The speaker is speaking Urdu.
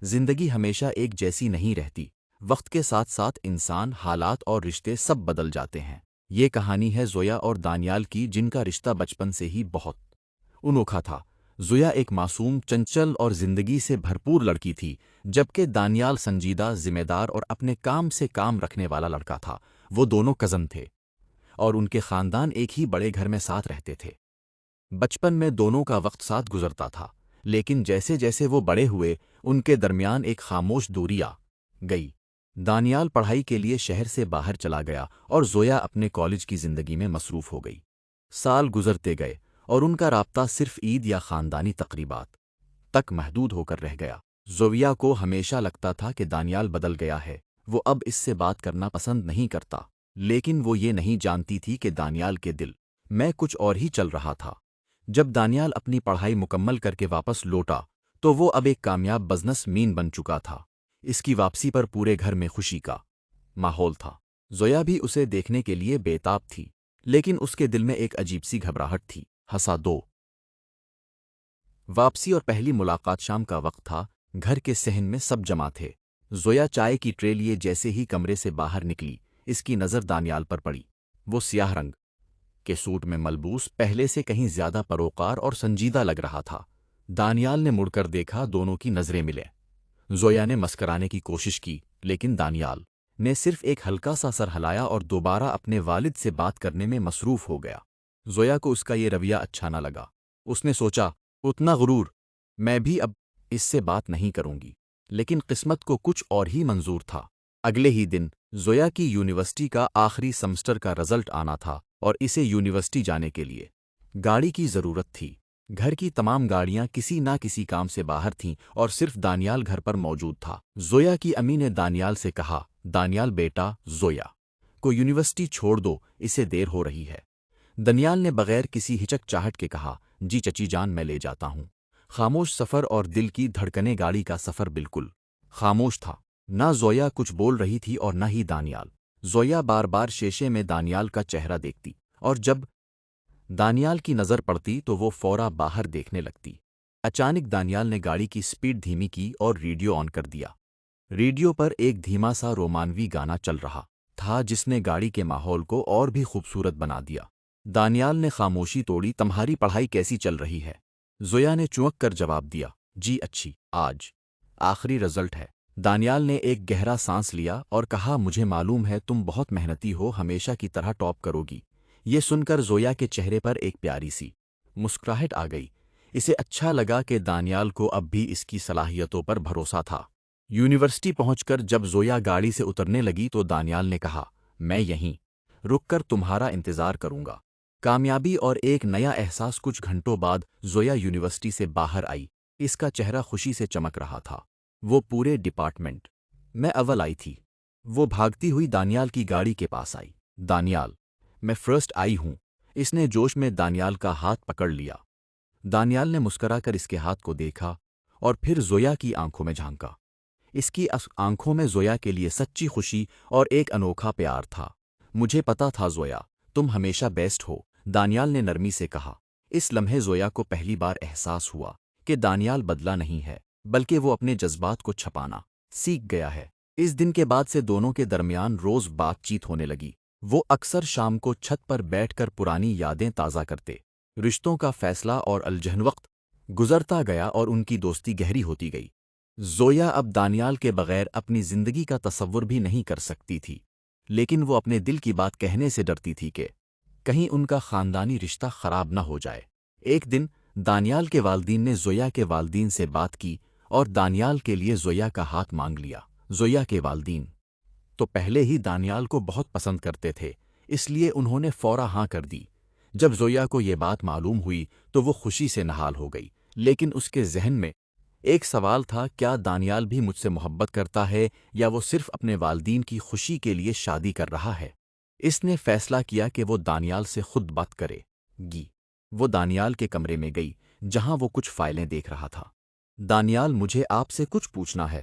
زندگی ہمیشہ ایک جیسی نہیں رہتی، وقت کے ساتھ ساتھ انسان، حالات اور رشتے سب بدل جاتے ہیں۔ یہ کہانی ہے زویا اور دانیال کی، جن کا رشتہ بچپن سے ہی بہت انوکھا تھا۔ زویا ایک معصوم، چنچل اور زندگی سے بھرپور لڑکی تھی، جبکہ دانیال سنجیدہ، ذمہ دار اور اپنے کام سے کام رکھنے والا لڑکا تھا۔ وہ دونوں کزن تھے اور ان کے خاندان ایک ہی بڑے گھر میں ساتھ رہتے تھے۔ بچپن میں دونوں کا وقت ساتھ گزرتا تھا، لیکن جیسے جیسے وہ بڑے ہوئے، ان کے درمیان ایک خاموش دوری آ گئی۔ دانیال پڑھائی کے لیے شہر سے باہر چلا گیا اور زویا اپنے کالج کی زندگی میں مصروف ہو گئی۔ سال گزرتے گئے اور ان کا رابطہ صرف عید یا خاندانی تقریبات تک محدود ہو کر رہ گیا۔ زویا کو ہمیشہ لگتا تھا کہ دانیال بدل گیا ہے، وہ اب اس سے بات کرنا پسند نہیں کرتا، لیکن وہ یہ نہیں جانتی تھی کہ دانیال کے دل میں کچھ اور ہی چل رہا تھا۔ جب دانیال اپنی پڑھائی مکمل کر کے واپس لوٹا تو وہ اب ایک کامیاب بزنس مین بن چکا تھا۔ اس کی واپسی پر پورے گھر میں خوشی کا ماحول تھا۔ زویا بھی اسے دیکھنے کے لیے بے تاب تھی، لیکن اس کے دل میں ایک عجیب سی گھبراہٹ تھی۔ واپسی اور پہلی ملاقات شام کا وقت تھا۔ گھر کے صحن میں سب جمع تھے۔ زویا چائے کی ٹرے لیے جیسے ہی کمرے سے باہر نکلی، اس کی نظر دانیال پر پڑی۔ وہ سیاہ رنگ کے سوٹ میں ملبوس، پہلے سے کہیں زیادہ پروقار اور سنجیدہ لگ رہا تھا۔ دانیال نے مڑ کر دیکھا، دونوں کی نظریں ملیں۔ زویا نے مسکرانے کی کوشش کی، لیکن دانیال نے صرف ایک ہلکا سا سر ہلایا اور دوبارہ اپنے والد سے بات کرنے میں مصروف ہو گیا۔ زویا کو اس کا یہ رویہ اچھا نہ لگا۔ اس نے سوچا، اتنا غرور، میں بھی اب اس سے بات نہیں کروں گی۔ لیکن قسمت کو کچھ اور ہی منظور تھا۔ اگلے ہی دن زویا کی یونیورسٹی کا آخری سمسٹر کا رزلٹ آنا تھا اور اسے یونیورسٹی جانے کے لیے گاڑی کی ضرورت تھی۔ گھر کی تمام گاڑیاں کسی نہ کسی کام سے باہر تھیں اور صرف دانیال گھر پر موجود تھا۔ زویا کی امی نے دانیال سے کہا، دانیال بیٹا، زویا کو یونیورسٹی چھوڑ دو، اسے دیر ہو رہی ہے۔ دانیال نے بغیر کسی ہچکچاہٹ کے کہا، جی چچی جان، میں لے جاتا ہوں۔ خاموش سفر اور دل کی دھڑکنیں۔ گاڑی کا سفر بالکل خاموش تھا۔ نہ زویا کچھ بول رہی تھی اور نہ ہی دانیال۔ زویا بار بار شیشے میں دانیال کا چہرہ دیکھتی اور جب دانیال کی نظر پڑتی تو وہ فوراً باہر دیکھنے لگتی۔ اچانک دانیال نے گاڑی کی سپیڈ دھیمی کی اور ریڈیو آن کر دیا۔ ریڈیو پر ایک دھیما سا رومانوی گانا چل رہا تھا جس نے گاڑی کے ماحول کو اور بھی خوبصورت بنا دیا۔ دانیال نے خاموشی توڑی، تمہاری پڑھائی کیسی چل رہی ہے؟ زویا نے چونک کر جواب دیا، جی اچھی، آج آخری رزلٹ ہے۔ دانیال نے ایک گہرا سانس لیا اور کہا، مجھے معلوم ہے تم بہت محنتی ہو، ہمیشہ کی طرح ٹاپ کرو گی۔ یہ سن کر زویا کے چہرے پر ایک پیاری سی مسکراہٹ آ گئی۔ اسے اچھا لگا کہ دانیال کو اب بھی اس کی صلاحیتوں پر بھروسہ تھا۔ یونیورسٹی پہنچ کر جب زویا گاڑی سے اترنے لگی تو دانیال نے کہا، میں یہیں رک کر تمہارا انتظار کروں گا۔ کامیابی اور ایک نیا احساس۔ کچھ گھنٹوں بعد زویا یونیورسٹی سے باہر آئی۔ اس کا چہرہ خوشی سے چمک رہا تھا۔ وہ پورے ڈپارٹمنٹ میں اول آئی تھی۔ وہ بھاگتی ہوئی دانیال کی گاڑی کے پاس آئی۔ دانیال، میں فرسٹ آئی ہوں۔ اس نے جوش میں دانیال کا ہاتھ پکڑ لیا۔ دانیال نے مسکرا کر اس کے ہاتھ کو دیکھا اور پھر زویا کی آنکھوں میں جھانکا۔ اس کی آنکھوں میں زویا کے لیے سچی خوشی اور ایک انوکھا پیار تھا۔ مجھے پتا تھا زویا، تم ہمیشہ بیسٹ ہو، دانیال نے نرمی سے کہا۔ اس لمحے زویا کو پہلی بار احساس ہوا کہ دانیال بدلا نہیں ہے، بلکہ وہ اپنے جذبات کو چھپانا سیکھ گیا ہے۔ اس دن کے بعد سے دونوں کے درمیان روز بات چیت ہونے لگی۔ وہ اکثر شام کو چھت پر بیٹھ کر پرانی یادیں تازہ کرتے۔ رشتوں کا فیصلہ اور الجھن وقت گزرتا گیا اور ان کی دوستی گہری ہوتی گئی۔ زویا اب دانیال کے بغیر اپنی زندگی کا تصور بھی نہیں کر سکتی تھی، لیکن وہ اپنے دل کی بات کہنے سے ڈرتی تھی کہ کہیں ان کا خاندانی رشتہ خراب نہ ہو جائے۔ ایک دن دانیال کے والدین نے زویا کے والدین سے بات کی اور دانیال کے لیے زویا کا ہاتھ مانگ لیا۔ زویا کے والدین تو پہلے ہی دانیال کو بہت پسند کرتے تھے، اس لیے انہوں نے فوراً ہاں کر دی۔ جب زویا کو یہ بات معلوم ہوئی تو وہ خوشی سے نہال ہو گئی، لیکن اس کے ذہن میں ایک سوال تھا، کیا دانیال بھی مجھ سے محبت کرتا ہے یا وہ صرف اپنے والدین کی خوشی کے لیے شادی کر رہا ہے؟ اس نے فیصلہ کیا کہ وہ دانیال سے خود بات کرے گی۔ وہ دانیال کے کمرے میں گئی جہاں وہ کچھ فائلیں دیکھ رہا تھا۔ دانیال، مجھے آپ سے کچھ پوچھنا ہے۔